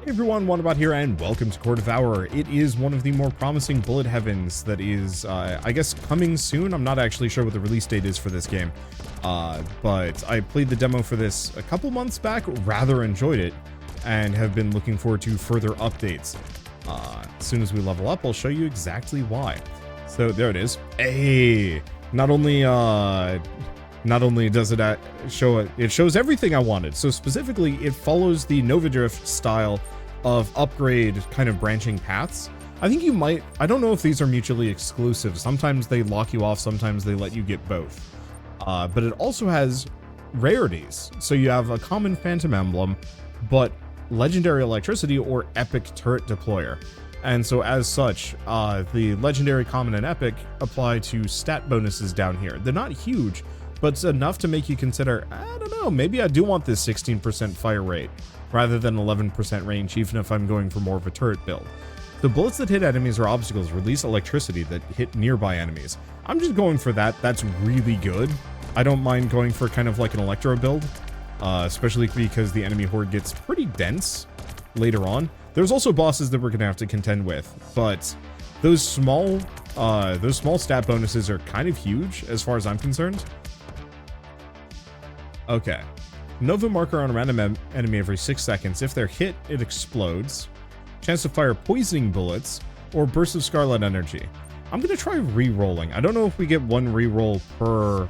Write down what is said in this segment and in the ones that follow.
Hey everyone, Wanderbot here, and welcome to Devourer. It is one of the more promising bullet heavens that is, I guess, coming soon. I'm not actually sure what the release date is for this game, but I played the demo for this a couple months back, rather enjoyed it, and have been looking forward to further updates. As soon as we level up, I'll show you exactly why. So there it is. Hey, not only does it show it shows everything I wanted. So specifically, it follows the Nova Drift style of upgrade kind of branching paths. I think you might, I don't know if these are mutually exclusive. Sometimes they lock you off, sometimes they let you get both. But it also has rarities. So you have a common Phantom Emblem, but legendary electricity or epic turret deployer. And so as such, the legendary, common, and epic apply to stat bonuses down here. They're not huge, but it's enough to make you consider, I don't know, maybe I do want this 16% fire rate rather than 11% range, even if I'm going for more of a turret build. The bullets that hit enemies or obstacles release electricity that hit nearby enemies. I'm just going for that. That's really good. I don't mind going for kind of like an electro build, especially because the enemy horde gets pretty dense later on. There's also bosses that we're going to have to contend with, but those small stat bonuses are kind of huge as far as I'm concerned. Okay. Nova marker on a random enemy every 6 seconds. If they're hit, it explodes. Chance to fire poisoning bullets or bursts of scarlet energy. I'm going to try re-rolling. I don't know if we get one re-roll per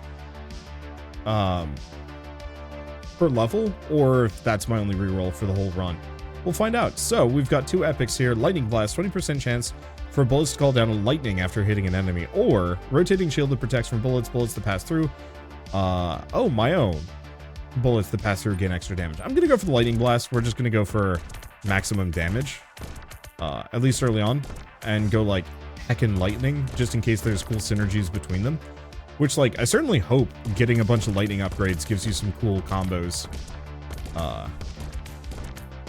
level, or if that's my only re-roll for the whole run. We'll find out. So we've got two epics here. Lightning Blast, 20% chance for bullets to call down lightning after hitting an enemy, or rotating shield that protects from bullets that pass through. Oh, my own. Bullets that pass through gain extra damage. I'm gonna go for the Lightning Blast. We're just gonna go for maximum damage, at least early on, and go like heckin' lightning, just in case there's cool synergies between them. Which, like, I certainly hope getting a bunch of lightning upgrades gives you some cool combos.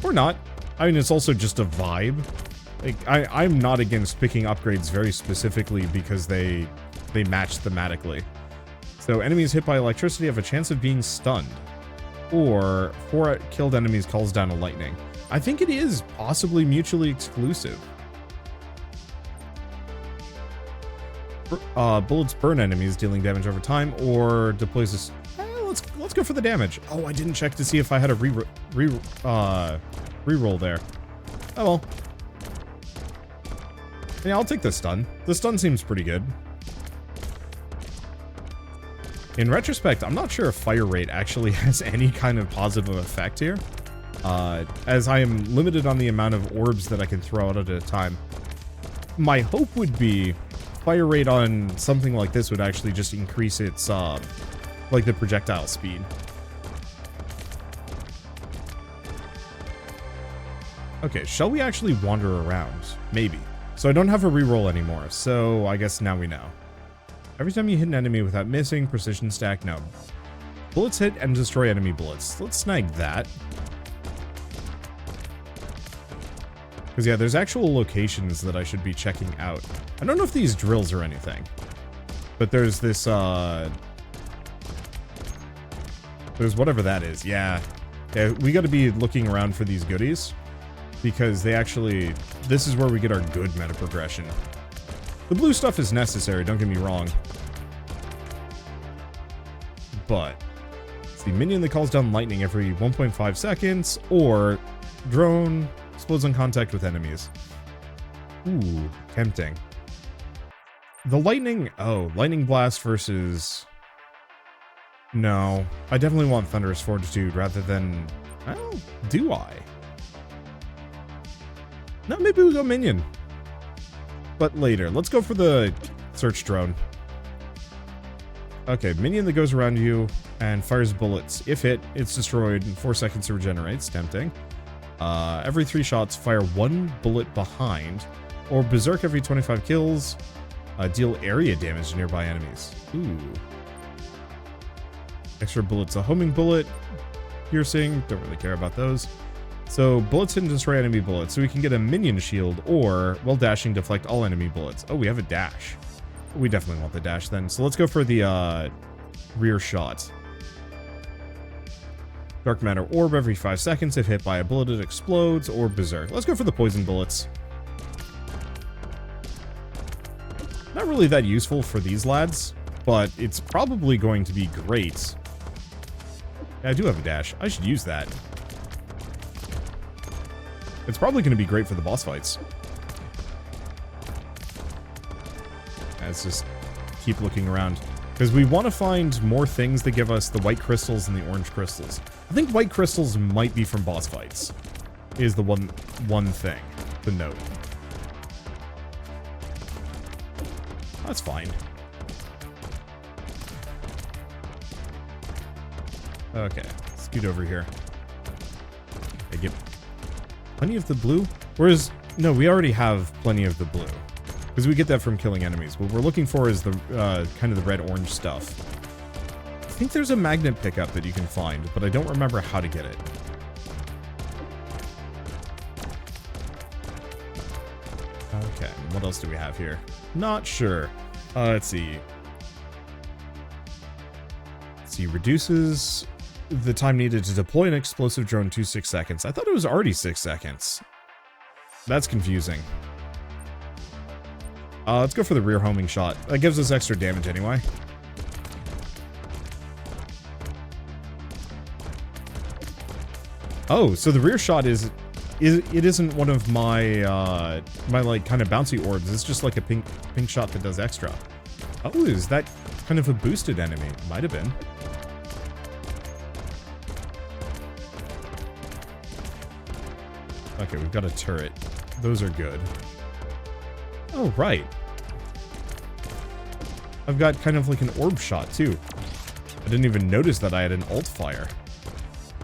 Or not. I mean, it's also just a vibe. Like, I'm not against picking upgrades very specifically because they match thematically. So enemies hit by electricity have a chance of being stunned, or 4 killed enemies calls down a lightning. I think it is possibly mutually exclusive. Bullets burn enemies, dealing damage over time, or deploys this. Let's go for the damage. Oh, I didn't check to see if I had a reroll there. Oh well. Yeah, I'll take the stun. The stun seems pretty good. In retrospect, I'm not sure if fire rate actually has any kind of positive effect here, as I am limited on the amount of orbs that I can throw out at a time. My hope would be fire rate on something like this would actually just increase its, like the projectile speed. Okay, shall we actually wander around? Maybe. So I don't have a reroll anymore, so I guess now we know. Every time you hit an enemy without missing, precision stack, no. Bullets hit and destroy enemy bullets. Let's snag that. Because yeah, there's actual locations that I should be checking out. I don't know if these drills are anything. But there's this, there's whatever that is, yeah. Yeah, we gotta be looking around for these goodies. Because they actually, this is where we get our good meta progression. The blue stuff is necessary, don't get me wrong. But it's the minion that calls down lightning every 1.5 seconds, or drone explodes on contact with enemies. Ooh, tempting. The lightning, oh, lightning blast versus... No, I definitely want Thunderous Fortitude rather than... Well, do I? No, maybe we go minion. But later. Let's go for the search drone. Okay, minion that goes around you and fires bullets. If hit, it's destroyed in 4 seconds to regenerate. Tempting. Every 3 shots, fire 1 bullet behind. Or berserk every 25 kills. Deal area damage to nearby enemies. Ooh. Extra bullets, a homing bullet. Piercing, don't really care about those. So, bullets hit and destroy enemy bullets, so we can get a minion shield, or, while dashing, deflect all enemy bullets. Oh, we have a dash. We definitely want the dash then. So let's go for the rear shot. Dark matter orb every 5 seconds. If hit by a bullet, it explodes. Or berserk. Let's go for the poison bullets. Not really that useful for these lads, but it's probably going to be great. Yeah, I do have a dash. I should use that. It's probably going to be great for the boss fights. Let's just keep looking around. Because we want to find more things that give us the white crystals and the orange crystals. I think white crystals might be from boss fights. Is the one thing to note. That's fine. Okay, scoot over here. I get plenty of the blue? Whereas, no, we already have plenty of the blue. Because we get that from killing enemies. What we're looking for is the kind of the red-orange stuff. I think there's a magnet pickup that you can find, but I don't remember how to get it. Okay, what else do we have here? Not sure. Let's see. Reduces the time needed to deploy an explosive drone to 6 seconds. I thought it was already 6 seconds. That's confusing. Let's go for the rear homing shot. That gives us extra damage anyway. Oh, so the rear shot it isn't one of my my like kind of bouncy orbs. It's just like a pink shot that does extra. Oh, is that kind of a boosted enemy? Might have been. Okay, we've got a turret. Those are good. Oh, right. I've got kind of like an orb shot, too. I didn't even notice that I had an alt fire.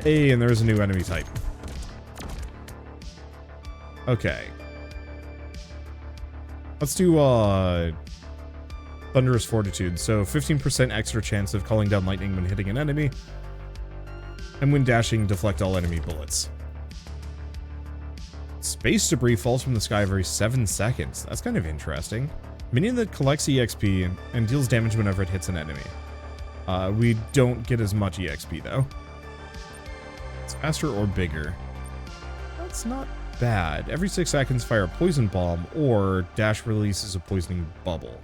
Hey, and there's a new enemy type. Okay. Let's do, Thunderous Fortitude. So, 15% extra chance of calling down lightning when hitting an enemy. And when dashing, deflect all enemy bullets. Space debris falls from the sky every 7 seconds. That's kind of interesting. Minion that collects EXP and deals damage whenever it hits an enemy. We don't get as much EXP, though. It's faster or bigger. That's not bad. Every 6 seconds, fire a poison bomb, or dash releases a poisoning bubble.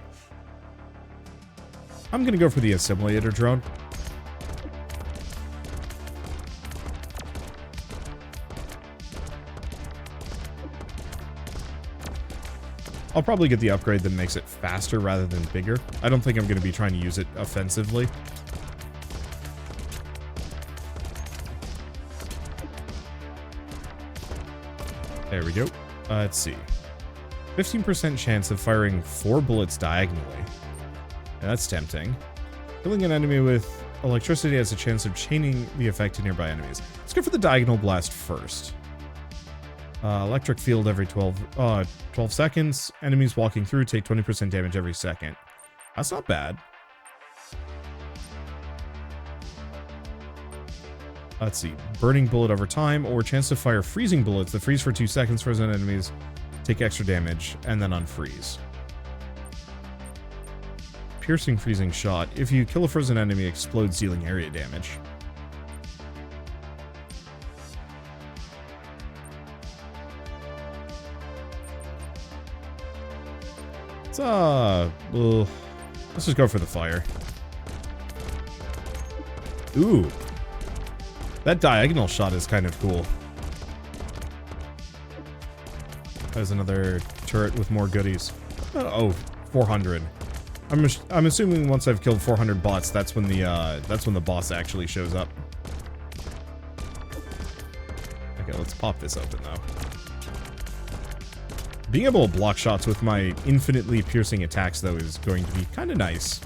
I'm gonna go for the assimilator drone. I'll probably get the upgrade that makes it faster rather than bigger. I don't think I'm going to be trying to use it offensively. There we go. Let's see. 15% chance of firing 4 bullets diagonally. Yeah, that's tempting. Killing an enemy with electricity has a chance of chaining the effect to nearby enemies. Let's go for the diagonal blast first. Electric field every 12 seconds. Enemies walking through take 20% damage every second. That's not bad. Let's see. Burning bullet over time, or chance to fire freezing bullets that freeze for 2 seconds. Frozen enemies take extra damage and then unfreeze. Piercing freezing shot. If you kill a frozen enemy, explodes, dealing area damage. Let's just go for the fire. Ooh. That diagonal shot is kind of cool. There's another turret with more goodies. Oh, 400. I'm assuming once I've killed 400 bots, that's when the boss actually shows up. Okay, let's pop this open though. Being able to block shots with my infinitely piercing attacks, though, is going to be kind of nice.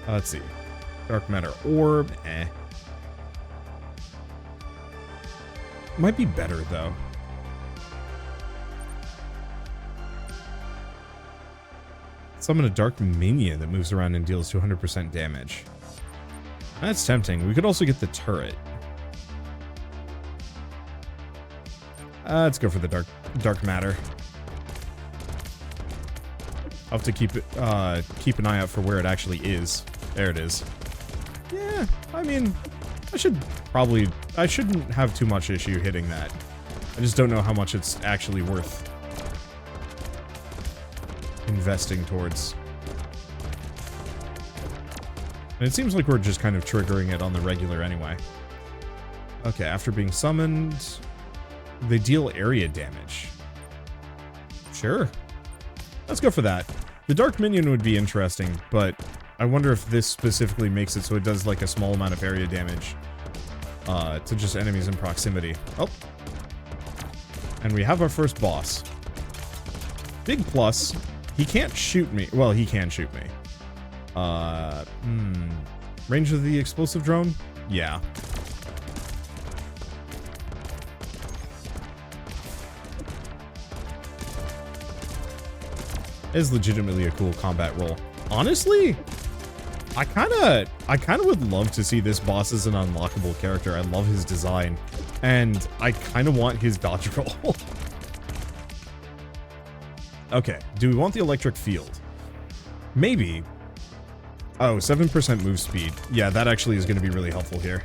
Let's see. Dark matter orb, eh. Might be better, though. Summon a dark minion that moves around and deals 200% damage. That's tempting. We could also get the turret. Let's go for the dark matter. I'll have to keep an eye out for where it actually is. There it is. Yeah, I mean, I shouldn't have too much issue hitting that. I just don't know how much it's actually worth investing towards. And it seems like we're just kind of triggering it on the regular anyway. Okay, after being summoned, they deal area damage. Sure. Let's go for that. The Dark Minion would be interesting, but I wonder if this specifically makes it so it does like a small amount of area damage to just enemies in proximity. Oh. And we have our first boss. Big plus, he can't shoot me. Well, he can shoot me. Range of the explosive drone? Yeah. Is legitimately a cool combat role. Honestly, I kind of would love to see this boss as an unlockable character. I love his design, and I kind of want his dodge roll. Okay, do we want the electric field? Maybe. Oh, 7% move speed. Yeah, that actually is going to be really helpful here.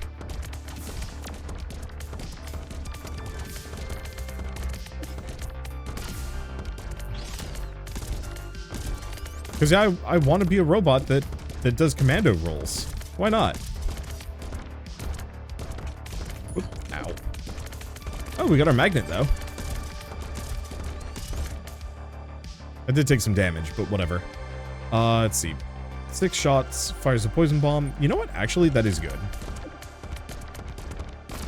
Because I want to be a robot that does commando rolls. Why not? Oop, ow. Oh, we got our magnet, though. I did take some damage, but whatever. Let's see. 6 shots, fires a poison bomb. You know what? Actually, that is good.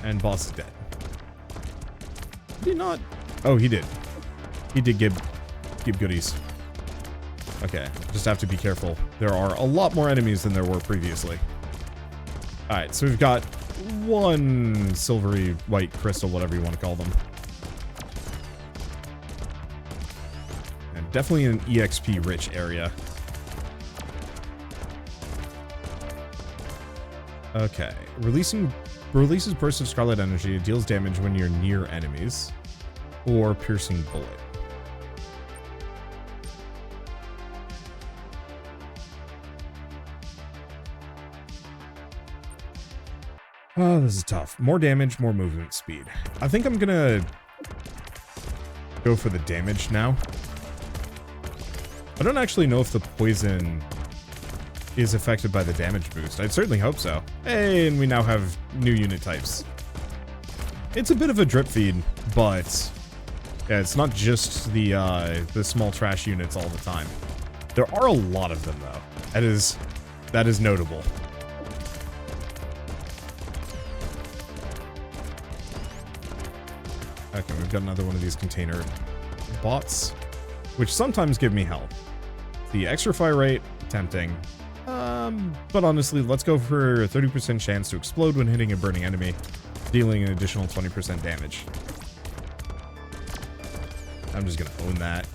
And boss is dead. Did he not? Oh, he did. He did give goodies. Okay, just have to be careful. There are a lot more enemies than there were previously. Alright, so we've got one silvery white crystal, whatever you want to call them. And definitely an EXP-rich area. Okay, releases bursts of scarlet energy. It deals damage when you're near enemies. Or piercing bullet. Oh, this is tough. More damage, more movement speed. I think I'm gonna go for the damage now. I don't actually know if the poison is affected by the damage boost. I'd certainly hope so. Hey, and we now have new unit types. It's a bit of a drip feed, but yeah, it's not just the small trash units all the time. There are a lot of them though. That is notable. Okay, we've got another one of these container bots, which sometimes give me hell. The extra fire rate, tempting. But honestly, let's go for a 30% chance to explode when hitting a burning enemy, dealing an additional 20% damage. I'm just gonna own that.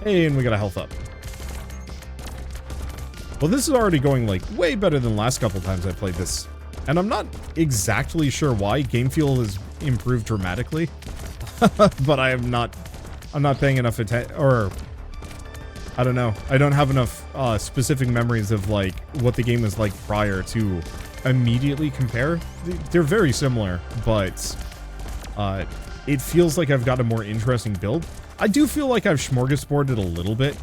Hey, and we got a health up. Well, this is already going, like, way better than the last couple times I played this. And I'm not exactly sure why. Game feel has improved dramatically. But I'm not paying enough attention, or I don't know. I don't have enough specific memories of like what the game was like prior to immediately compare. They're very similar, but it feels like I've got a more interesting build. I do feel like I've smorgasborded a little bit.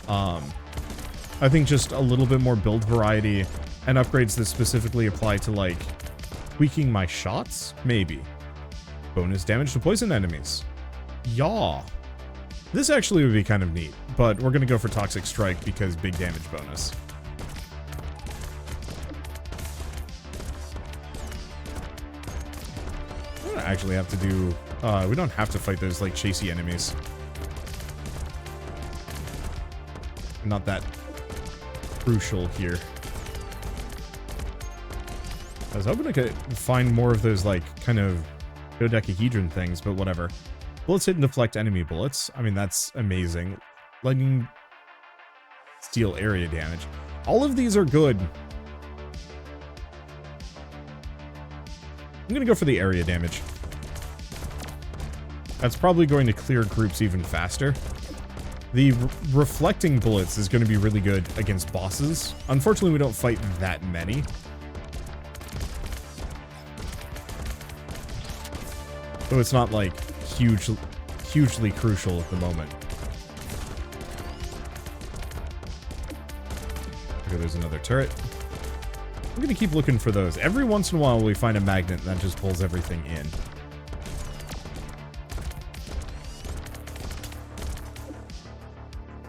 I think just a little bit more build variety and upgrades that specifically apply to like tweaking my shots, maybe. Bonus damage to poison enemies. Yaw. This actually would be kind of neat, but we're gonna go for Toxic Strike because big damage bonus. We don't actually have to do, we don't have to fight those like chasey enemies. Not that crucial here. I was hoping I could find more of those like kind of dodecahedron things, but whatever. Bullets hit and deflect enemy bullets. I mean, that's amazing. Lightning steal area damage. All of these are good. I'm gonna go for the area damage. That's probably going to clear groups even faster. The reflecting bullets is going to be really good against bosses. Unfortunately, we don't fight that many. So it's not like hugely crucial at the moment. Okay, there's another turret. I'm gonna keep looking for those. Every once in a while we find a magnet that just pulls everything in.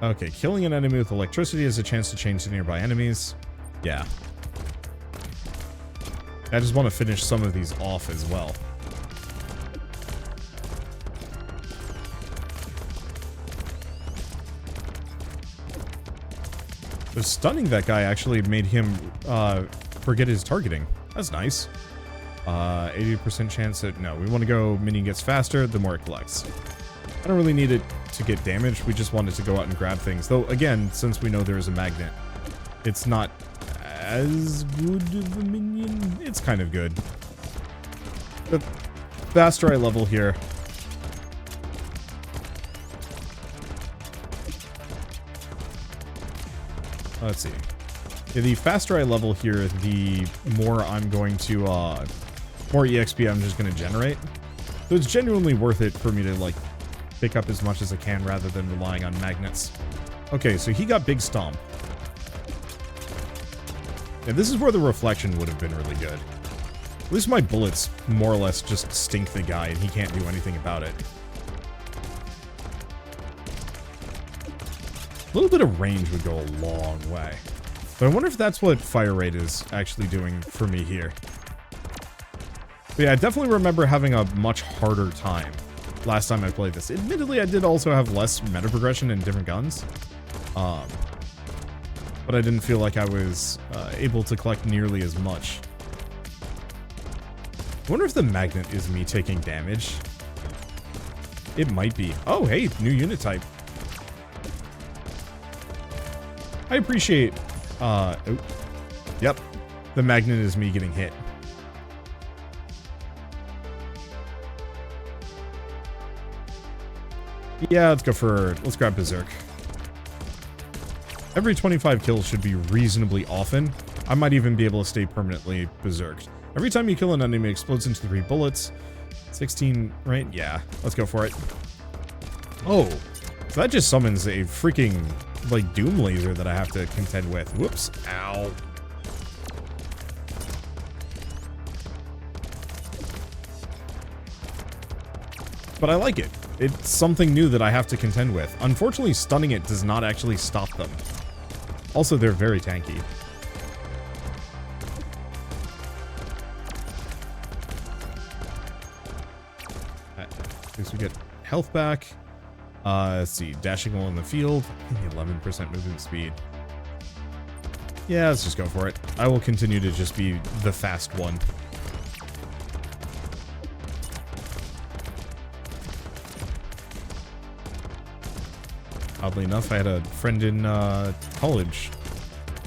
Okay, killing an enemy with electricity has a chance to change the nearby enemies. Yeah. I just want to finish some of these off as well. So stunning that guy actually made him forget his targeting. That's nice. 80% chance that... No, we want to go minion gets faster, the more it collects. I don't really need it to get damaged. We just want it to go out and grab things. Though, again, since we know there is a magnet, it's not as good of a minion. It's kind of good. The faster I level here... Let's see. Yeah, the faster I level here, the more I'm going to, more EXP I'm just going to generate. So it's genuinely worth it for me to, like, pick up as much as I can rather than relying on magnets. Okay, so he got Big Stomp. Yeah, this is where the reflection would have been really good. At least my bullets more or less just stink the guy and he can't do anything about it. A little bit of range would go a long way. But I wonder if that's what fire rate is actually doing for me here. But yeah, I definitely remember having a much harder time last time I played this. Admittedly, I did also have less meta progression in different guns. But I didn't feel like I was able to collect nearly as much. I wonder if the magnet is me taking damage. It might be. Oh, hey, new unit type. I appreciate, oh, yep, the magnet is me getting hit. Yeah, let's grab Berserk. Every 25 kills should be reasonably often. I might even be able to stay permanently berserked. Every time you kill an enemy, it explodes into 3 bullets. 16, right? Yeah, let's go for it. Oh, so that just summons a freaking... like doom laser that I have to contend with. Whoops. Ow. But I like it. It's something new that I have to contend with. Unfortunately, stunning it does not actually stop them. Also, they're very tanky. At least we get health back. Let's see, dashing while in the field, 11% movement speed. Yeah, let's just go for it. I will continue to just be the fast one. Oddly enough, I had a friend in college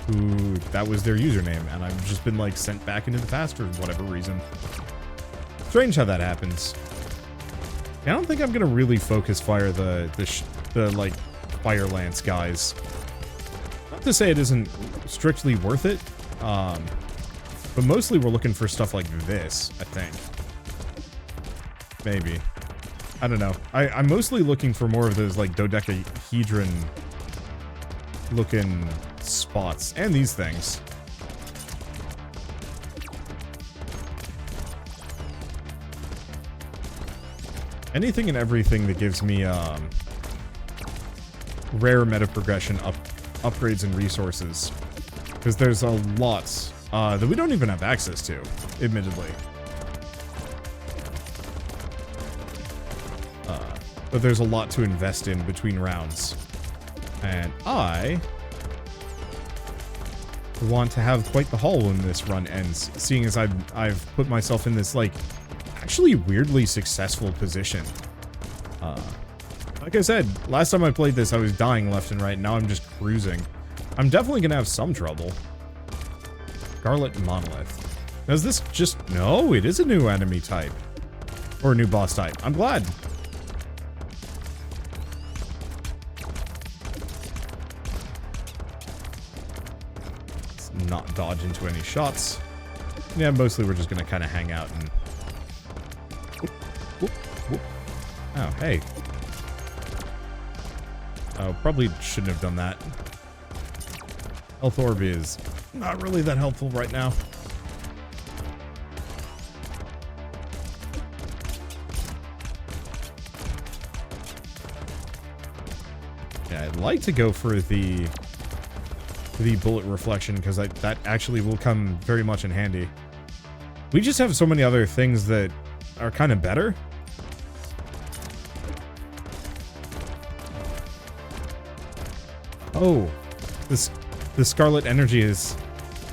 who that was their username, and I've just been like sent back into the past for whatever reason. Strange how that happens. I don't think I'm gonna really focus fire the like fire lance guys. Not to say it isn't strictly worth it, but mostly we're looking for stuff like this, I think. Maybe. I don't know. I'm mostly looking for more of those like dodecahedron looking spots and these things. Anything and everything that gives me rare meta progression upgrades and resources, because there's a lot that we don't even have access to, admittedly. But there's a lot to invest in between rounds, and I want to have quite the haul when this run ends, seeing as I've put myself in this like actually weirdly successful position. Like I said, last time I played this, I was dying left and right. Now I'm just cruising. I'm definitely gonna have some trouble. Scarlet Monolith. Now is this just... No, it is a new enemy type. Or a new boss type. I'm glad. not dodge into any shots. Yeah, mostly we're just gonna kind of hang out and... Whoop, whoop, whoop. Oh, hey. Oh, probably shouldn't have done that. Health orb is not really that helpful right now. Yeah, I'd like to go for the bullet reflection because that actually will come very much in handy. We just have so many other things that are kind of better. Oh, the Scarlet Energy is...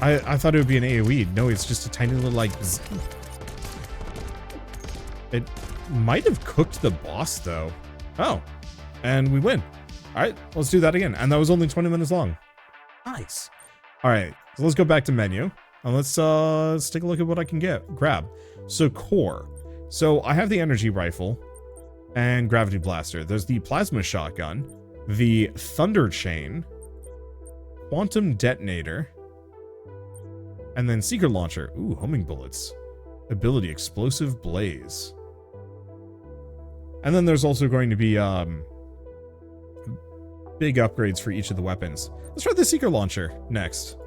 I thought it would be an AoE. No, it's just a tiny little, like... It might have cooked the boss, though. Oh, and we win. All right, let's do that again. And that was only 20 minutes long. Nice. All right, so let's go back to menu. And let's take a look at what I can grab. So, core. So, I have the energy rifle and gravity blaster. There's the plasma shotgun, the thunder chain, quantum detonator, and then seeker launcher. Ooh, homing bullets. Ability explosive blaze. And then there's also going to be big upgrades for each of the weapons. Let's try the seeker launcher next.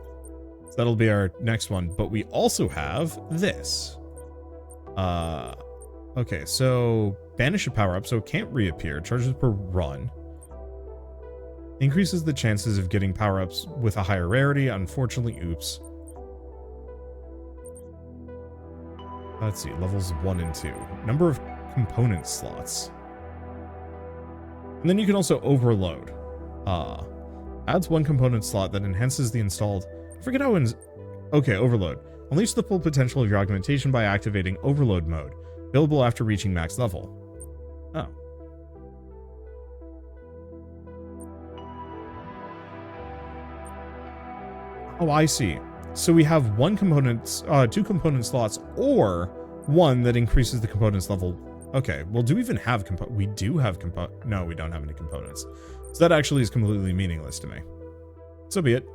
So that'll be our next one. But we also have this. Okay, so banish a power up so it can't reappear. Charges per run. Increases the chances of getting power-ups with a higher rarity. Unfortunately, oops. Let's see, levels 1 and 2. Number of component slots. And then you can also overload. Adds 1 component slot that enhances the installed... I forget how... Okay, overload. Unleash the full potential of your augmentation by activating overload mode. Available after reaching max level. Oh. Oh, I see. So we have 2 component slots, or 1 that increases the components level. Okay, well, do we even have we do have no, we don't have any components. So that actually is completely meaningless to me. So be it.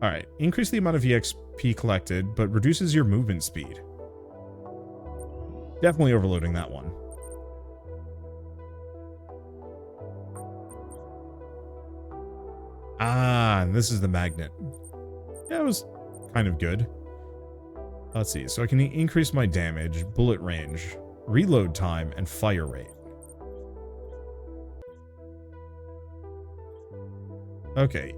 Alright, increase the amount of EXP collected, but reduces your movement speed. Definitely overloading that one. Ah, and this is the magnet. Yeah, it was kind of good. Let's see. So I can increase my damage, bullet range, reload time, and fire rate. Okay.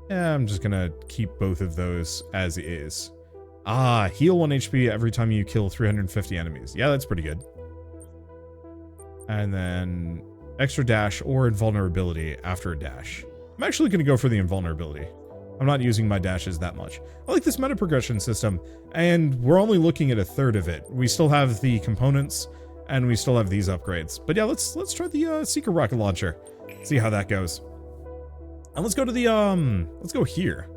Yeah, I'm just gonna keep both of those as is. Ah, heal 1 HP every time you kill 350 enemies. Yeah, that's pretty good. And then extra dash or invulnerability after a dash. I'm actually going to go for the invulnerability. I'm not using my dashes that much. I like this meta progression system, and we're only looking at a third of it. We still have the components, and we still have these upgrades. But yeah, let's try the Seeker rocket launcher. See how that goes. And let's go to the let's go here.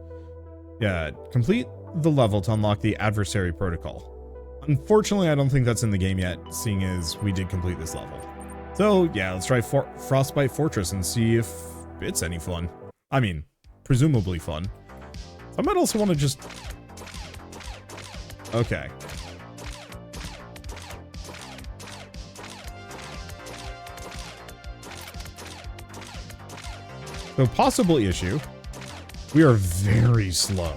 Yeah, complete the level to unlock the adversary protocol. Unfortunately, I don't think that's in the game yet, seeing as we did complete this level. So yeah, let's try Frostbite Fortress and see if it's any fun. I mean, presumably fun. I might also want to just... Okay. So possible issue. We are very slow.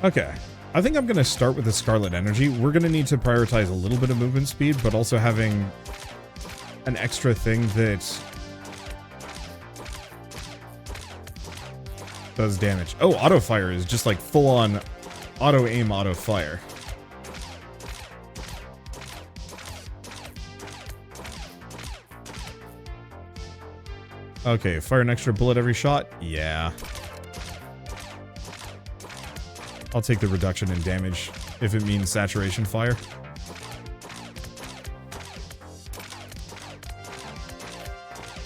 Okay, I think I'm going to start with the Scarlet Energy. We're going to need to prioritize a little bit of movement speed, but also having an extra thing that does damage. Oh, auto fire is just like full on auto aim, auto fire. Okay, fire an extra bullet every shot? Yeah. I'll take the reduction in damage if it means saturation fire.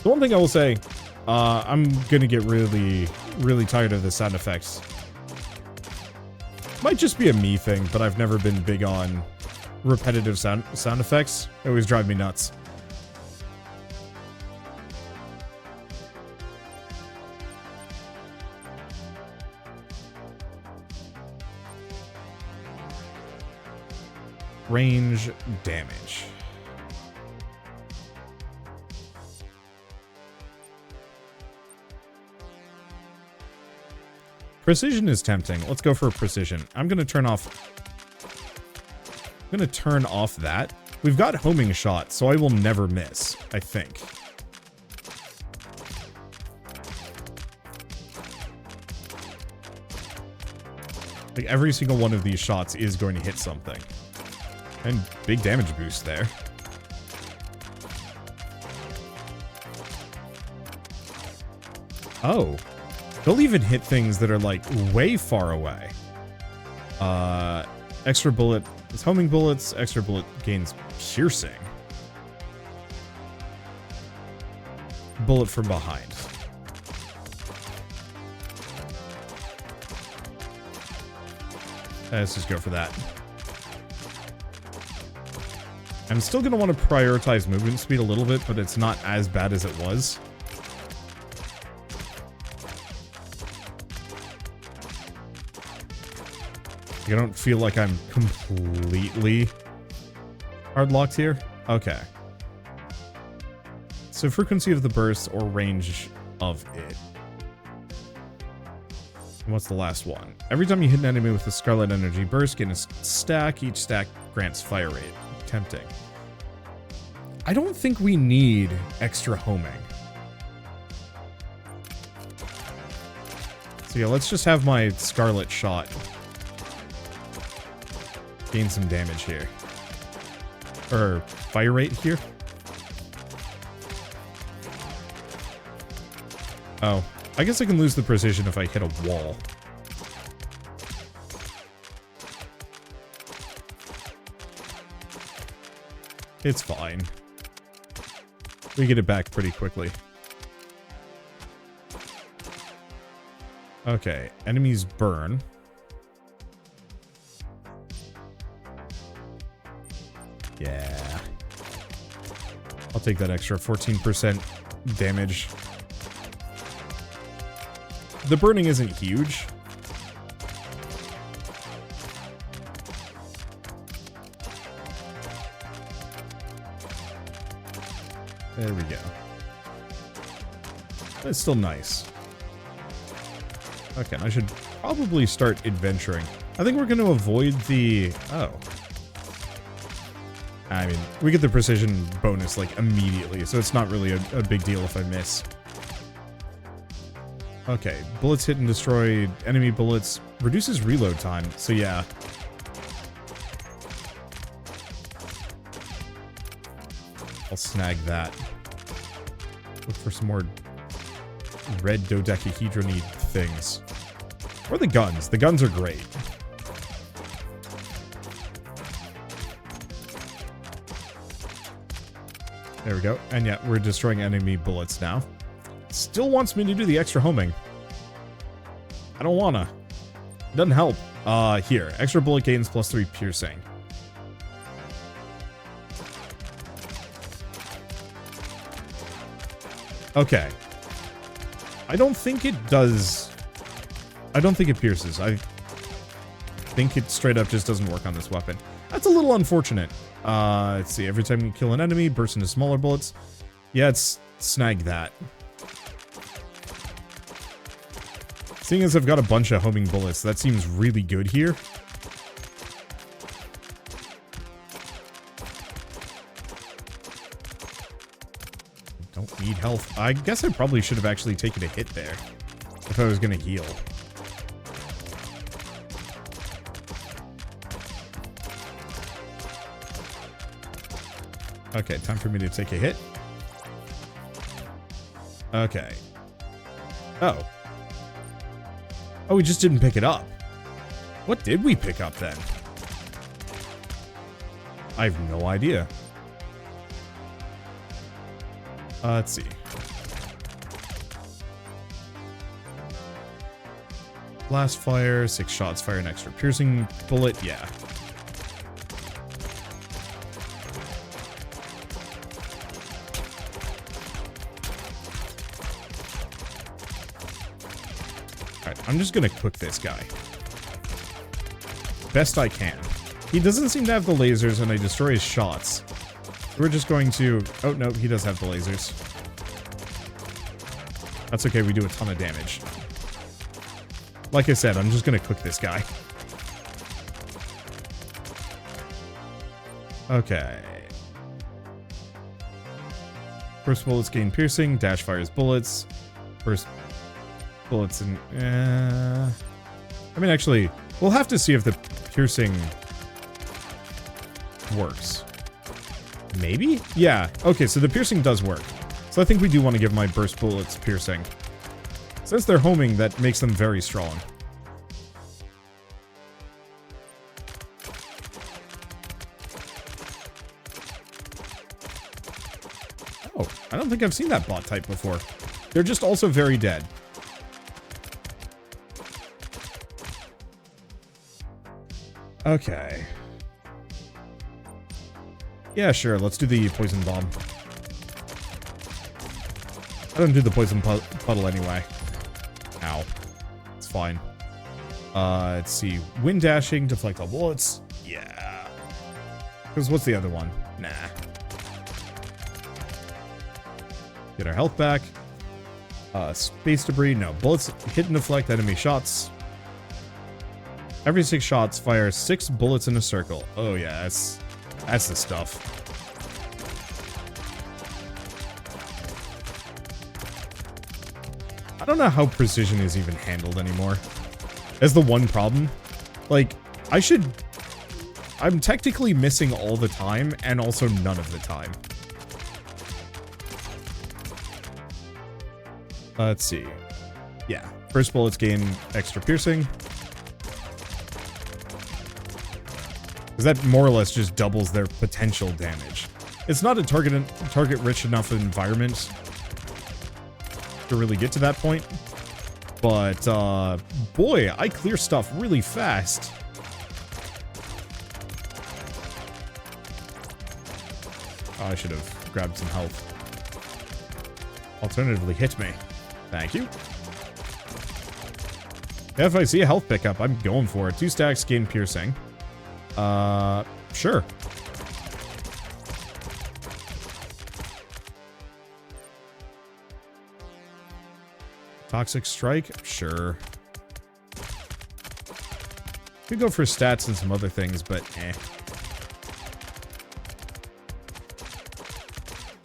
The one thing I will say, I'm gonna get really tired of the sound effects Might just be a me thing, but I've never been big on repetitive sound effects. They always drive me nuts. Range damage. Precision is tempting. Let's go for precision. I'm going to turn off that. We've got homing shot, so I will never miss, I think. Like, every single one of these shots is going to hit something. And big damage boost there. Oh. They'll even hit things that are, like, way far away. Extra bullet is homing bullets. Extra bullet gains piercing. Bullet from behind. Let's just go for that. I'm still going to want to prioritize movement speed a little bit, but it's not as bad as it was. I don't feel like I'm completely hard locked here. Okay. So frequency of the burst or range of it. And what's the last one? Every time you hit an enemy with a Scarlet Energy burst, gain a stack. Each stack grants fire rate. Tempting. I don't think we need extra homing. So yeah, let's just have my Scarlet shot gain some damage here. Or fire rate here. Oh, I guess I can lose the precision if I hit a wall. It's fine. We get it back pretty quickly. Okay, enemies burn. Yeah. I'll take that extra 14% damage. The burning isn't huge. There we go. That's still nice. Okay, I should probably start adventuring. I think we're going to avoid the... Oh. I mean, we get the precision bonus, like, immediately, so it's not really a big deal if I miss. Okay, bullets hit and destroy enemy bullets. Reduces reload time, so yeah. I'll snag that. Look for some more red dodecahedron-y things. Or the guns. The guns are great. There we go. And yeah, we're destroying enemy bullets now. Still wants me to do the extra homing. I don't wanna. Doesn't help. Here. Extra bullet gains +3 piercing. Okay. I don't think it does... I don't think it pierces. I think it straight up just doesn't work on this weapon. That's a little unfortunate. Let's see. Every time you kill an enemy, burst into smaller bullets. Yeah, it's snag that. Seeing as I've got a bunch of homing bullets, that seems really good here. Don't need health. I guess I probably should have actually taken a hit there if I was going to heal. Okay, time for me to take a hit. Okay. Oh. Oh, we just didn't pick it up. What did we pick up then? I have no idea. Let's see. Blast fire, 6 shots, fire an extra piercing bullet, yeah. Alright, I'm just gonna cook this guy. Best I can. He doesn't seem to have the lasers and I destroy his shots. We're just going to... Oh, no, he does have the lasers. That's okay, we do a ton of damage. Like I said, I'm just gonna cook this guy. Okay. First bullets gain piercing, dash fires bullets. First bullets and... I mean, actually, we'll have to see if the piercing works. Maybe? Yeah. Okay, so the piercing does work. So I think we do want to give my burst bullets piercing. Since they're homing, that makes them very strong. Oh, I don't think I've seen that bot type before. They're just also very dead. Okay. Yeah, sure, let's do the poison bomb. I don't do the poison puddle anyway. Ow. It's fine. Let's see. Wind dashing, deflect all bullets. Yeah. Because what's the other one? Nah. Get our health back. Space debris. No. Bullets hit and deflect enemy shots. Every 6 shots, fire 6 bullets in a circle. Oh yeah, that's the stuff. I don't know how precision is even handled anymore. That's the one problem. Like, I'm technically missing all the time, and also none of the time. Let's see. Yeah. First bullets gain extra piercing. Because that more or less just doubles their potential damage. It's not a target-rich enough environment to really get to that point. But, boy, I clear stuff really fast. Oh, I should have grabbed some health. Alternatively, hit me. Thank you. Yeah, if I see a health pickup, I'm going for it. 2 stacks, gain piercing. Sure. Toxic strike? Sure. Could go for stats and some other things, but eh.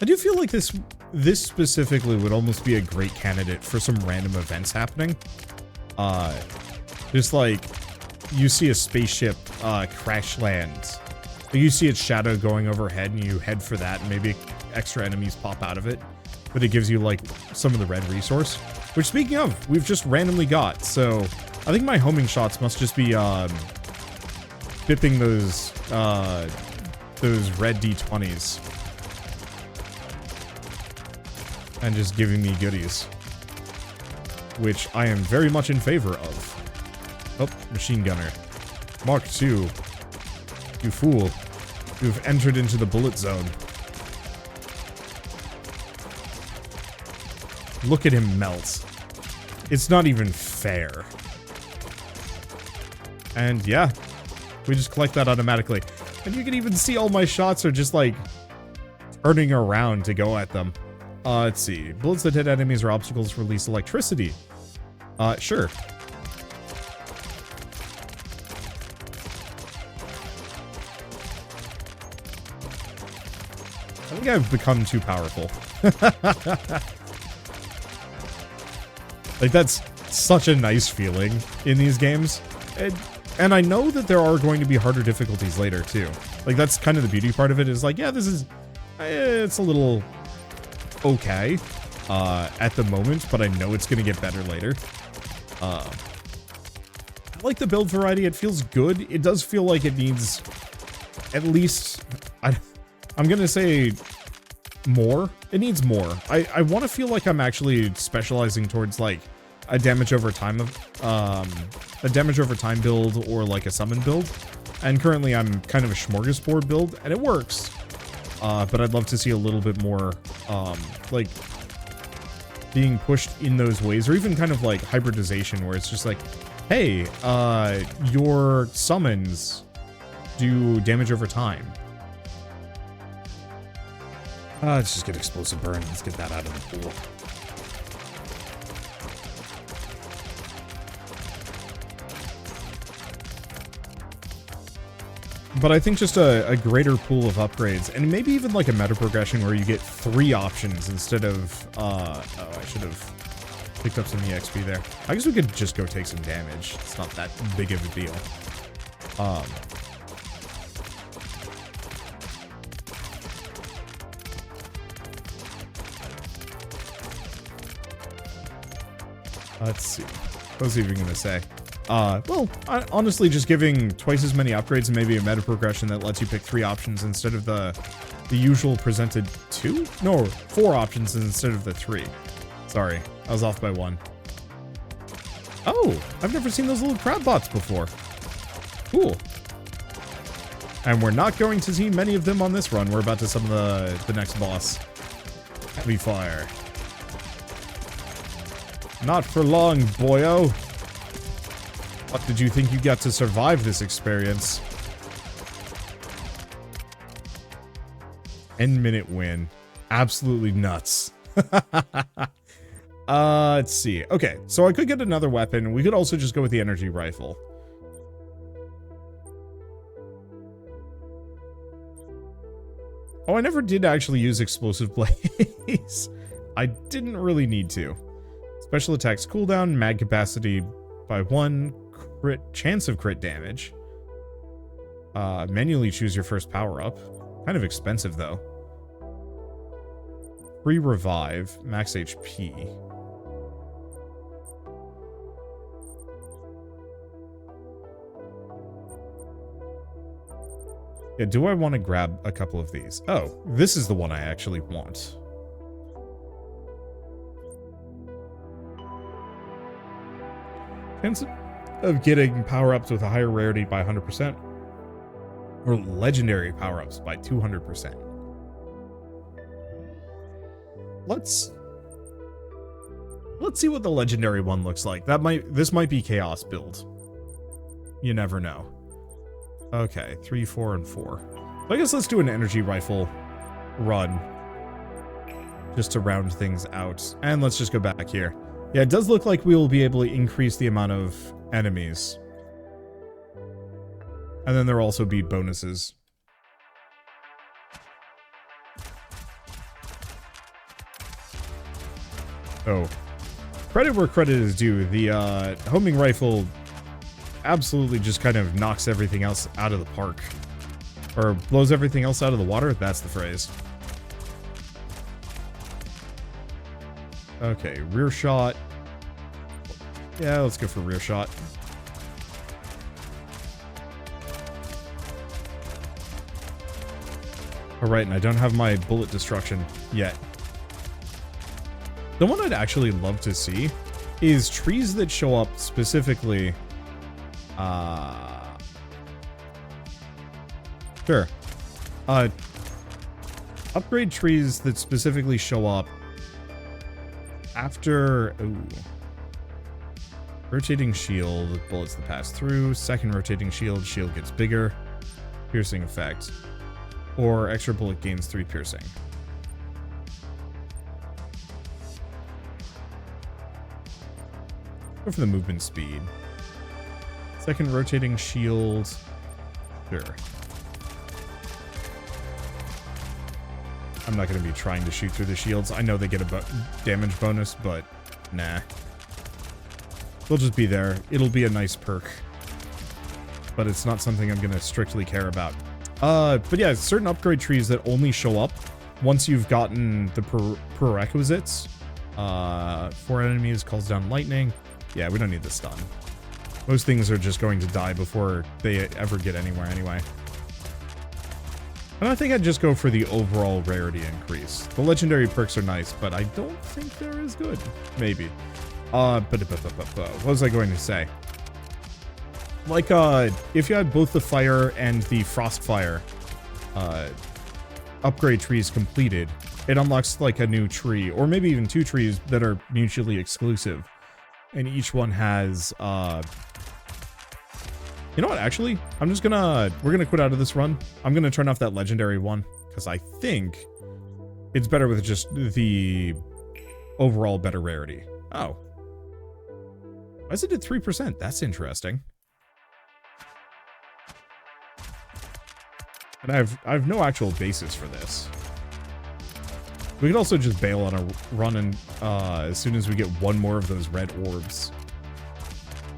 I do feel like this specifically would almost be a great candidate for some random events happening. Just like, you see a spaceship crash land. You see its shadow going overhead and you head for that and maybe extra enemies pop out of it. But it gives you like some of the red resource. Which, speaking of, we've just randomly got. So I think my homing shots must just be bipping those red D20s. And just giving me goodies. Which I am very much in favor of. Oh, machine gunner. Mark II. You fool. You've entered into the bullet zone. Look at him melt. It's not even fair. And yeah, we just collect that automatically. And you can even see all my shots are just like turning around to go at them. Let's see. Bullets that hit enemies or obstacles release electricity. Sure. I think I've become too powerful. Like, that's such a nice feeling in these games. And I know that there are going to be harder difficulties later, too. Like, that's kind of the beauty part of it, is like, yeah, this is... it's a little okay at the moment, but I know it's going to get better later. I like the build variety. It feels good. It does feel like it needs at least... I'm going to say more. It needs more. I want to feel like I'm actually specializing towards, like, a damage over time build or like a summon build. And currently I'm kind of a smorgasbord build, and it works. But I'd love to see a little bit more, like, being pushed in those ways, or even kind of like hybridization, where it's just like, hey, your summons do damage over time. Let's just get explosive burn. Let's get that out of the pool. But I think just a greater pool of upgrades, and maybe even like a meta progression where you get 3 options instead of, oh, I should have picked up some EXP there. I guess we could just go take some damage. It's not that big of a deal. Let's see. What was he even gonna say? Well, honestly, just giving twice as many upgrades and maybe a meta progression that lets you pick 3 options instead of the usual presented 2? No, 4 options instead of the 3. Sorry, I was off by 1. Oh, I've never seen those little crab bots before. Cool. And we're not going to see many of them on this run. We're about to summon the next boss. Heavy fire. Not for long, boyo. What did you think you got to survive this experience? 10-minute win. Absolutely nuts. Let's see. Okay, so I could get another weapon. We could also just go with the energy rifle. Oh, I never did actually use explosive blaze. I didn't really need to. Special attacks cooldown, mag capacity by 1, crit chance of crit damage. Manually choose your first power up. Kind of expensive though. Free revive, max HP. Yeah, do I want to grab a couple of these? Oh, this is the one I actually want. Chance of getting power-ups with a higher rarity by 100%. Or legendary power-ups by 200%. Let's see what the legendary one looks like. This might be chaos build. You never know. Okay, 3, 4, and 4. So I guess let's do an energy rifle run. Just to round things out. And let's just go back here. Yeah, it does look like we will be able to increase the amount of enemies. And then there'll also be bonuses. Oh. Credit where credit is due. The homing rifle absolutely just kind of knocks everything else out of the park. Or blows everything else out of the water? That's the phrase. Okay, rear shot. Yeah, let's go for rear shot. Alright, and I don't have my bullet destruction yet. The one I'd actually love to see is trees that show up specifically. Sure. Upgrade trees that specifically show up after... Ooh. Rotating shield, bullets that pass through. Second rotating shield, shield gets bigger. Piercing effect. Or extra bullet gains 3 piercing. Go for the movement speed. Second rotating shield. Sure. I'm not going to be trying to shoot through the shields. I know they get a damage bonus, but nah. They'll just be there. It'll be a nice perk. But it's not something I'm going to strictly care about. But yeah, certain upgrade trees that only show up once you've gotten the prerequisites. 4 enemies, calls down lightning. Yeah, we don't need the stun. Most things are just going to die before they ever get anywhere anyway. And I think I'd just go for the overall rarity increase. The legendary perks are nice, but I don't think they're as good. Maybe. What was I going to say? Like, if you had both the fire and the frost fire, upgrade trees completed, it unlocks like a new tree, or maybe even two trees that are mutually exclusive. And each one has, you know what, actually, we're gonna quit out of this run. I'm gonna turn off that legendary one, because I think it's better with just the overall better rarity. Oh. Why is it at 3%? That's interesting. And I have no actual basis for this. We could also just bail on a run and as soon as we get one more of those red orbs.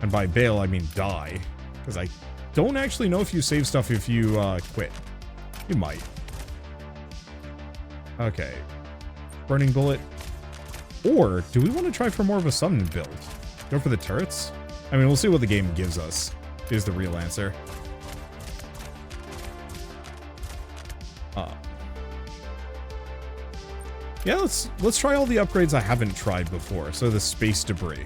And by bail, I mean die. Because I don't actually know if you save stuff if you quit. You might. Okay. Burning bullet. Or do we want to try for more of a summon build? Go for the turrets? I mean, we'll see what the game gives us, is the real answer. Yeah, let's try all the upgrades I haven't tried before. So the space debris.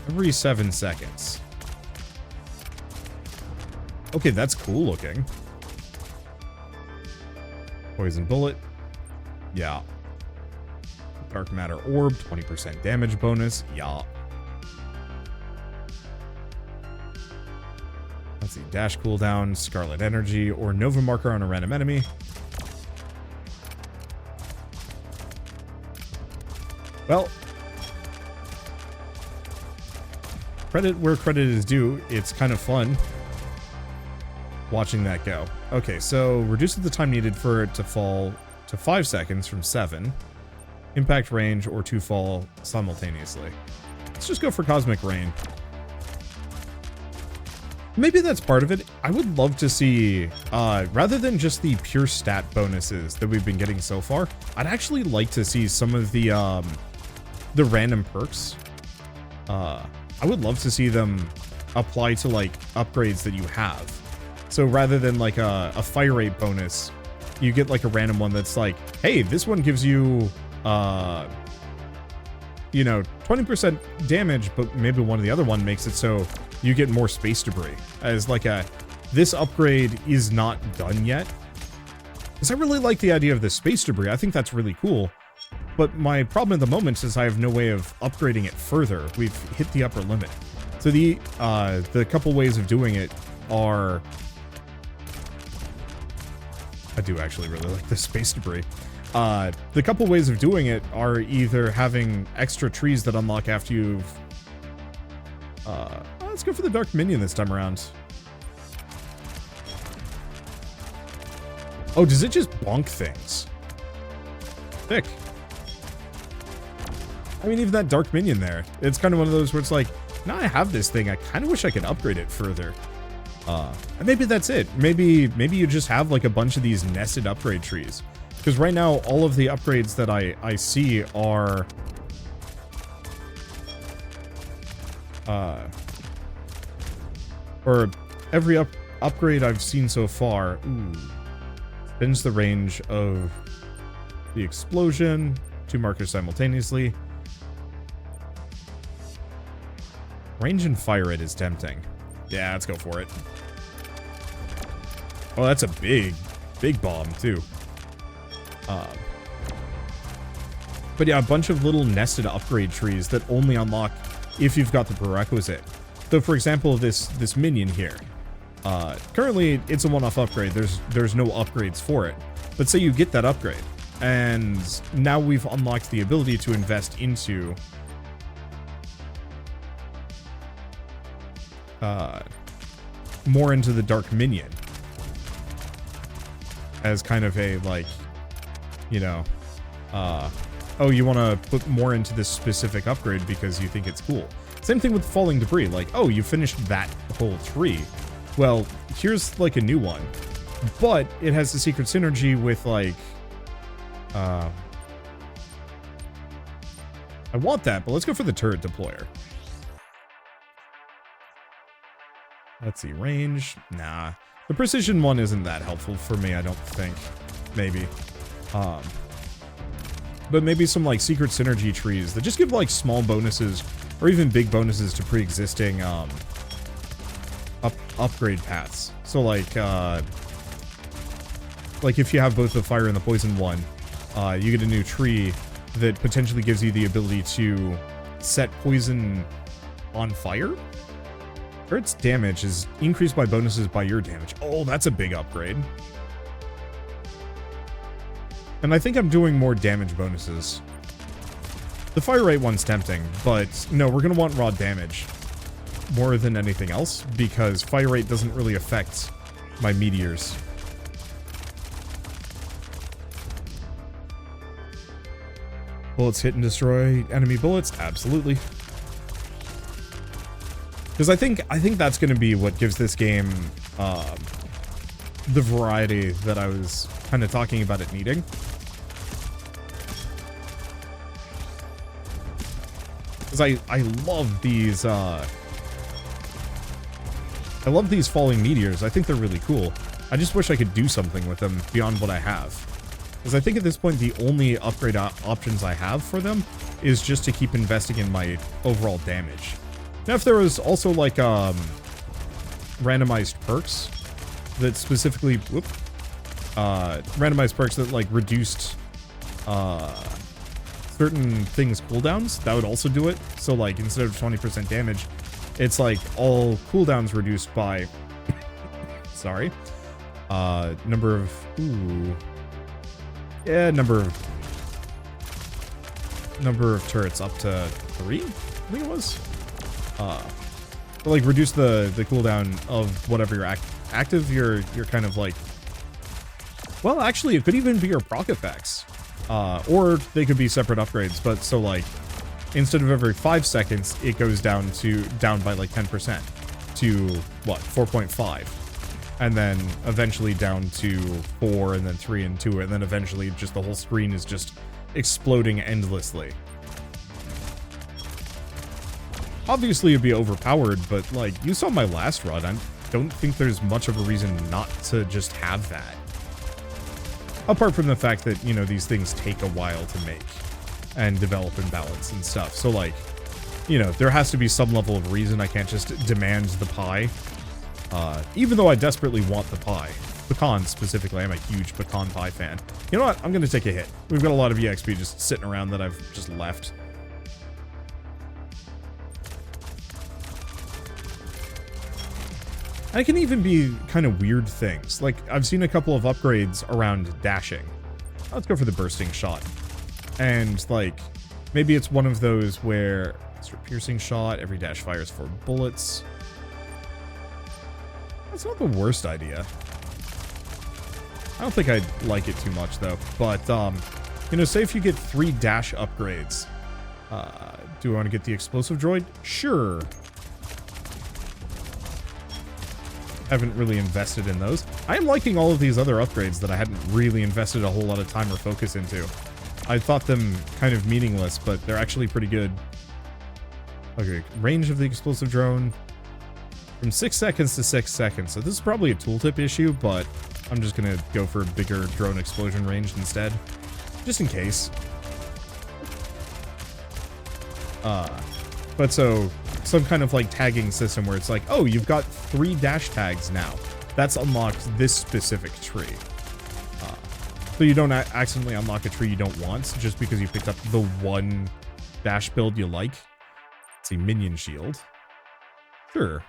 Every 7 seconds. Okay, that's cool looking. Poison bullet. Yeah. Dark matter orb, 20% damage bonus. Yeah. Let's see, dash cooldown, scarlet energy, or nova marker on a random enemy. Well, credit where credit is due. It's kind of fun watching that go. Okay, so reduces the time needed for it to fall to 5 seconds from 7. Impact range or 2 fall simultaneously. Let's just go for cosmic rain. Maybe that's part of it. I would love to see, rather than just the pure stat bonuses that we've been getting so far, I'd actually like to see some of the random perks. I would love to see them apply to like upgrades that you have. So rather than like a fire rate bonus, you get like a random one that's like, hey, this one gives you, you know, 20% damage, but maybe one of the other one makes it so you get more space debris. As like this upgrade is not done yet. Because I really like the idea of the space debris. I think that's really cool. But my problem at the moment is I have no way of upgrading it further. We've hit the upper limit. So the couple ways of doing it are... I do actually really like the space debris. The couple ways of doing it are either having extra trees that unlock after you've... let's go for the Dark Minion this time around. Oh, does it just bonk things? Sick. I mean, even that Dark Minion there, it's kind of one of those where it's like, now I have this thing, I kind of wish I could upgrade it further. And maybe that's it. Maybe you just have like a bunch of these nested upgrade trees. Because right now, all of the upgrades that I see are... or every upgrade I've seen so far... Ooh. Spins the range of the explosion. 2 markers simultaneously. Range and fire it is tempting. Yeah, let's go for it. Oh, that's a big bomb, too. But yeah, a bunch of little nested upgrade trees that only unlock if you've got the prerequisite. So, for example, this minion here. Currently, it's a one-off upgrade. There's no upgrades for it. But say you get that upgrade, and now we've unlocked the ability to invest into... more into the Dark Minion. As kind of a, like, you know, oh, you want to put more into this specific upgrade because you think it's cool. Same thing with falling debris. Like, oh, you finished that whole tree. Well, here's, like, a new one. But it has the secret synergy with, like, I want that, but let's go for the turret deployer. Let's see, range. Nah. The precision one isn't that helpful for me, I don't think. Maybe. but maybe some like secret synergy trees that just give like small bonuses or even big bonuses to pre-existing upgrade paths. So like if you have both the fire and the poison one, you get a new tree that potentially gives you the ability to set poison on fire. Or its damage is increased by bonuses by your damage. Oh, that's a big upgrade. And I think I'm doing more damage bonuses. The fire rate one's tempting, but no, we're going to want raw damage more than anything else, because fire rate doesn't really affect my meteors. Bullets hit and destroy enemy bullets? Absolutely. Because I think that's going to be what gives this game the variety that I was kind of talking about it needing. Because I love these falling meteors. I think they're really cool. I just wish I could do something with them beyond what I have. Because I think at this point the only upgrade options I have for them is just to keep investing in my overall damage. Now, if there was also like randomized perks that specifically, randomized perks that like reduced certain things cooldowns, that would also do it. So like instead of 20% damage, it's like all cooldowns reduced by, sorry, number of turrets up to 3, I think it was. Like reduce the cooldown of whatever you're active. You're kind of like, well, actually, it could even be your proc effects, or they could be separate upgrades. But so like, instead of every 5 seconds, it goes down by like 10% to what, 4.5, and then eventually down to 4, and then 3 and 2, and then eventually just the whole screen is just exploding endlessly. Obviously, it'd be overpowered, but like, you saw my last run. I don't think there's much of a reason not to just have that. Apart from the fact that, you know, these things take a while to make and develop and balance and stuff. So like, you know, there has to be some level of reason. I can't just demand the pie. Even though I desperately want the pie. Pecan specifically, I'm a huge pecan pie fan. You know what? I'm going to take a hit. We've got a lot of EXP just sitting around that I've just left. And it can even be kind of weird things. Like, I've seen a couple of upgrades around dashing. Let's go for the bursting shot. And, like, maybe it's one of those where extra piercing shot, every dash fires 4 bullets. That's not the worst idea. I don't think I'd like it too much, though. But, you know, say if you get 3 dash upgrades. Do I want to get the explosive droid? Sure. Haven't really invested in those. I am liking all of these other upgrades that I hadn't really invested a whole lot of time or focus into. I thought them kind of meaningless, but they're actually pretty good. Okay, range of the explosive drone from 6 seconds to 6 seconds. So this is probably a tooltip issue, but I'm just gonna go for a bigger drone explosion range instead, just in case. But so some kind of like tagging system where it's like, oh, you've got 3 dash tags now. That's unlocked this specific tree. So you don't accidentally unlock a tree you don't want just because you picked up the one dash build you like. Let's see, minion shield. Sure.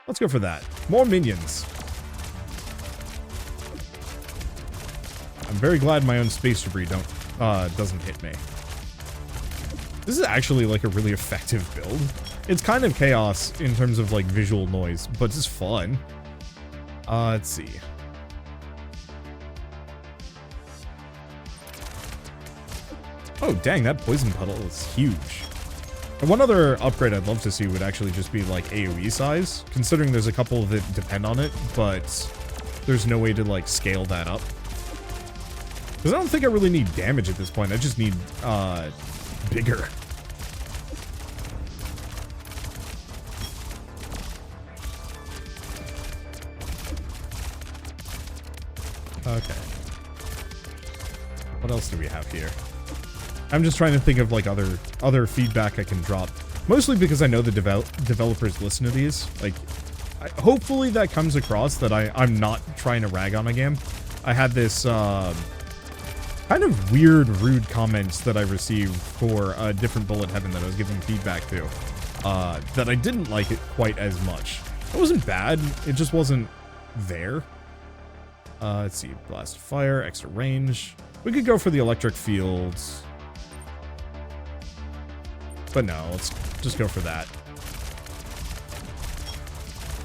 Let's go for that. More minions. I'm very glad my own space debris doesn't hit me. This is actually like a really effective build. It's kind of chaos in terms of like visual noise, but it's fun. Let's see. Oh, dang, that poison puddle is huge. And one other upgrade I'd love to see would actually just be like AoE size, considering there's a couple that depend on it, but there's no way to like scale that up. Because I don't think I really need damage at this point. I just need bigger. Okay. What else do we have here? I'm just trying to think of like other feedback I can drop. Mostly because I know the developers listen to these. Like, hopefully that comes across that I'm not trying to rag on a game. I had this kind of weird, rude comments that I received for a different Bullet Heaven that I was giving feedback to. That I didn't like it quite as much. It wasn't bad, it just wasn't there. Let's see, blast of fire, extra range. We could go for the electric fields. But no, let's just go for that.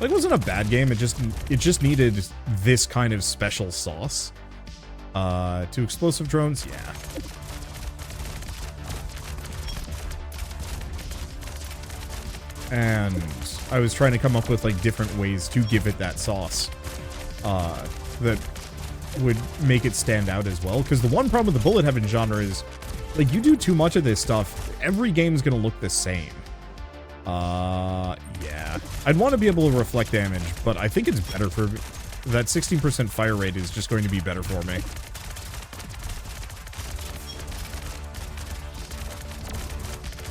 Like, it wasn't a bad game, it just needed this kind of special sauce. 2 explosive drones, yeah. And I was trying to come up with like different ways to give it that sauce that would make it stand out as well. Because the one problem with the Bullet Heaven genre is, like, you do too much of this stuff, every game's gonna look the same. Yeah. I'd want to be able to reflect damage, but I think it's better for... That 16% fire rate is just going to be better for me.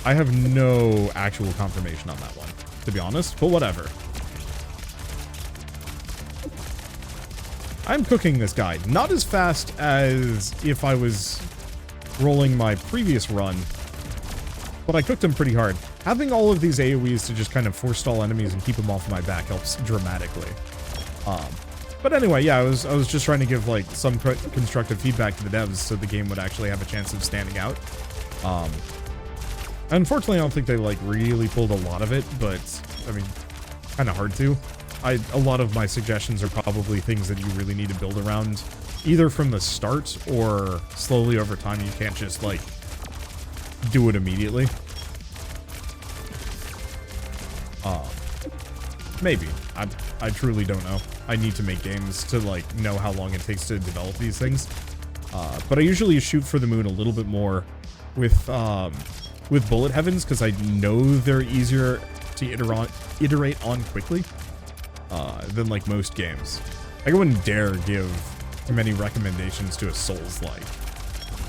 I have no actual confirmation on that one, to be honest, but whatever. I'm cooking this guy. Not as fast as if I was rolling my previous run, but I cooked him pretty hard. Having all of these AoEs to just kind of forestall enemies and keep them off my back helps dramatically. But anyway, yeah, I was just trying to give like some constructive feedback to the devs so the game would actually have a chance of standing out. Unfortunately, I don't think they like really pulled a lot of it, but I mean, kind of hard to. A lot of my suggestions are probably things that you really need to build around, either from the start or slowly over time. You can't just like do it immediately. Maybe. I truly don't know. I need to make games to like know how long it takes to develop these things. But I usually shoot for the moon a little bit more with Bullet Heavens because I know they're easier to iterate on quickly than like most games. I wouldn't dare give many recommendations to a Souls-like.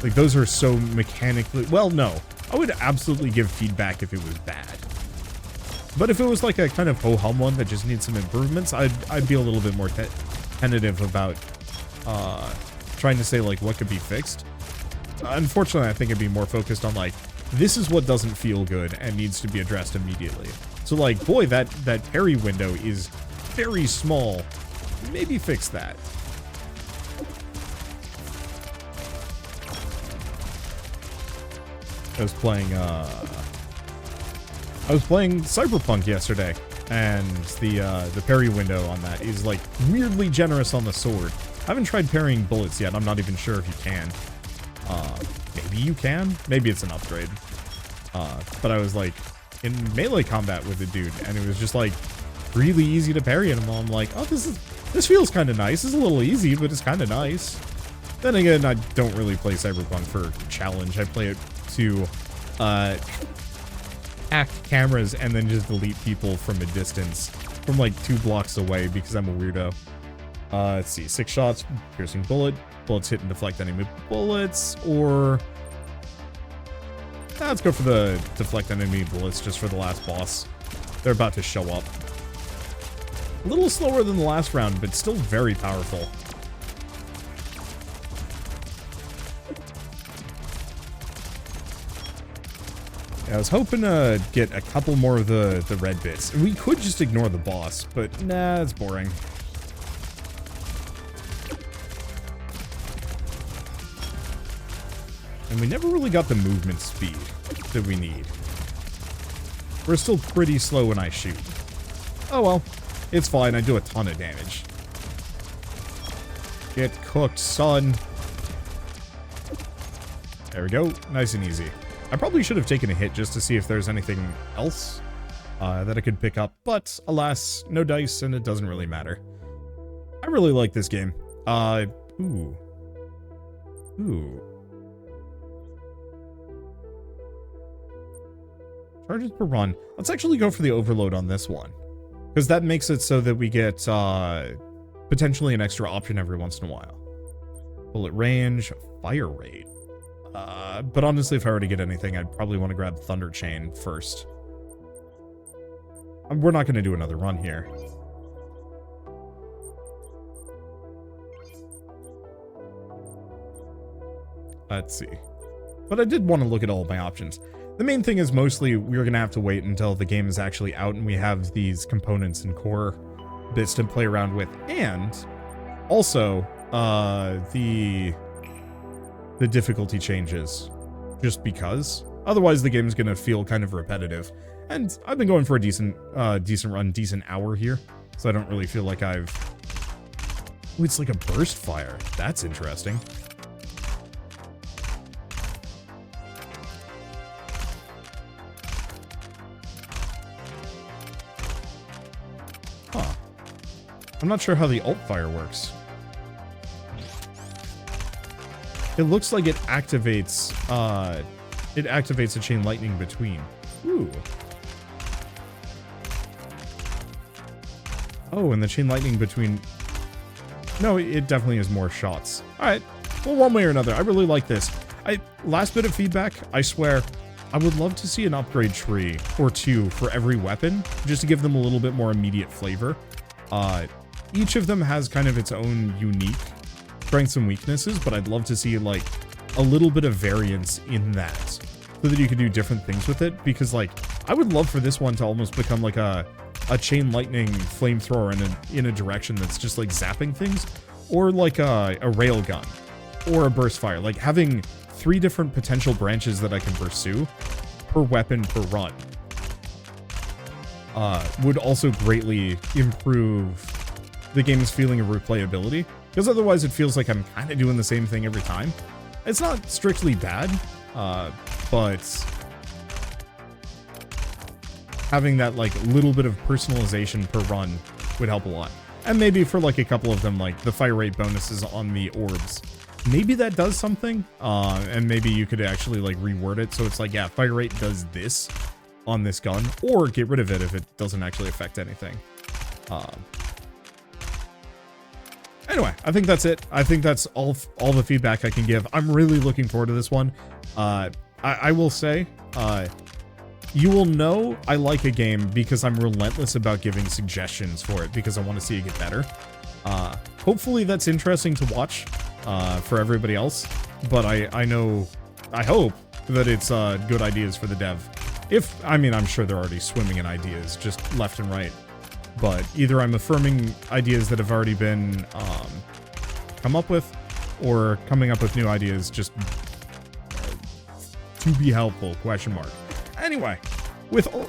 Like, those are so mechanically... Well, no. I would absolutely give feedback if it was bad. But if it was like a kind of ho-hum one that just needs some improvements, I'd be a little bit more tentative about trying to say, like, what could be fixed. Unfortunately, I think it'd be more focused on, like, this is what doesn't feel good and needs to be addressed immediately. So, like, boy, that parry window is very small. Maybe fix that. I was playing Cyberpunk yesterday, and the parry window on that is like weirdly generous on the sword. I haven't tried parrying bullets yet. I'm not even sure if you can. Maybe you can. Maybe it's an upgrade. But I was like in melee combat with a dude, and it was just like really easy to parry him. I'm like, oh, this feels kind of nice. It's a little easy, but it's kind of nice. Then again, I don't really play Cyberpunk for challenge. I play it to hack cameras and then just delete people from a distance from like 2 blocks away because I'm a weirdo. Let's see, 6 shots, piercing bullet, bullets hit and deflect enemy bullets, or let's go for the deflect enemy bullets just for the last boss. They're about to show up. A little slower than the last round, but still very powerful. I was hoping to get a couple more of the red bits. We could just ignore the boss, but nah, it's boring. And we never really got the movement speed that we need. We're still pretty slow when I shoot. Oh well, it's fine, I do a ton of damage. Get cooked, son. There we go, nice and easy. I probably should have taken a hit just to see if there's anything else that I could pick up, but alas, no dice, and it doesn't really matter. I really like this game. Ooh. Charges per run. Let's actually go for the overload on this one, because that makes it so that we get potentially an extra option every once in a while. Bullet range, fire rate. But honestly, if I were to get anything, I'd probably want to grab Thunder Chain first. We're not going to do another run here. Let's see. But I did want to look at all of my options. The main thing is mostly we're going to have to wait until the game is actually out and we have these components and core bits to play around with. And also, the difficulty changes. Just because. Otherwise, the game is going to feel kind of repetitive. And I've been going for a decent run, decent hour here. So I don't really feel like I've... Ooh, it's like a burst fire. That's interesting. Huh. I'm not sure how the alt fire works. It looks like it activates a chain lightning between. Ooh. Oh, and the chain lightning between... No, it definitely is more shots. Alright. Well, one way or another, I really like this. Last bit of feedback, I swear, I would love to see an upgrade tree or two for every weapon, just to give them a little bit more immediate flavor. Each of them has kind of its own unique strengths and weaknesses, but I'd love to see, like, a little bit of variance in that, so that you could do different things with it, because, like, I would love for this one to almost become, like, a chain lightning flamethrower in a direction that's just, like, zapping things, or, like, a rail gun, or a burst fire. Like, having 3 different potential branches that I can pursue per weapon per run would also greatly improve the game's feeling of replayability, because otherwise it feels like I'm kind of doing the same thing every time. It's not strictly bad, but having that, like, little bit of personalization per run would help a lot. And maybe for, like, a couple of them, like the fire rate bonuses on the orbs, maybe that does something, and maybe you could actually, like, reword it so it's like, yeah, fire rate does this on this gun, or get rid of it if it doesn't actually affect anything. Anyway, I think that's it. I think that's all the feedback I can give. I'm really looking forward to this one. I will say, you will know I like a game because I'm relentless about giving suggestions for it, because I want to see it get better. Hopefully that's interesting to watch for everybody else, but I hope that it's good ideas for the dev. I'm sure they're already swimming in ideas just left and right. But either I'm affirming ideas that have already been come up with, or coming up with new ideas just to be helpful, question mark. Anyway, with all...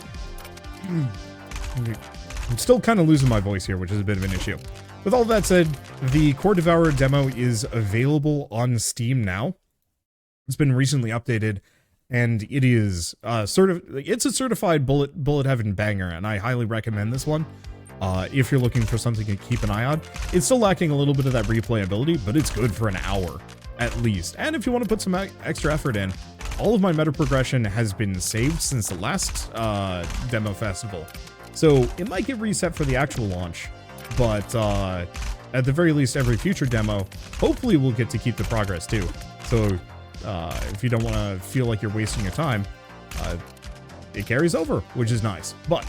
I'm still kind of losing my voice here, which is a bit of an issue. With all that said, the Core Devourer demo is available on Steam now. It's been recently updated, and it is it's a certified bullet heaven banger, and I highly recommend this one. If you're looking for something to keep an eye on. It's still lacking a little bit of that replayability, but it's good for an hour, at least. And if you want to put some extra effort in, all of my meta progression has been saved since the last demo festival. So it might get reset for the actual launch, but at the very least, every future demo, hopefully we'll get to keep the progress too. So if you don't want to feel like you're wasting your time, it carries over, which is nice. But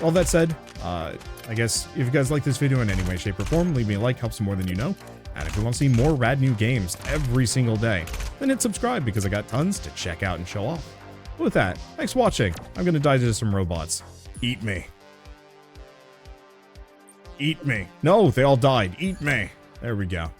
all that said, I guess if you guys like this video in any way, shape, or form, leave me a like, helps more than you know. And if you want to see more rad new games every single day, then hit subscribe, because I got tons to check out and show off. With that, thanks for watching. I'm going to dive into some robots. Eat me. Eat me. No, they all died. Eat me. There we go.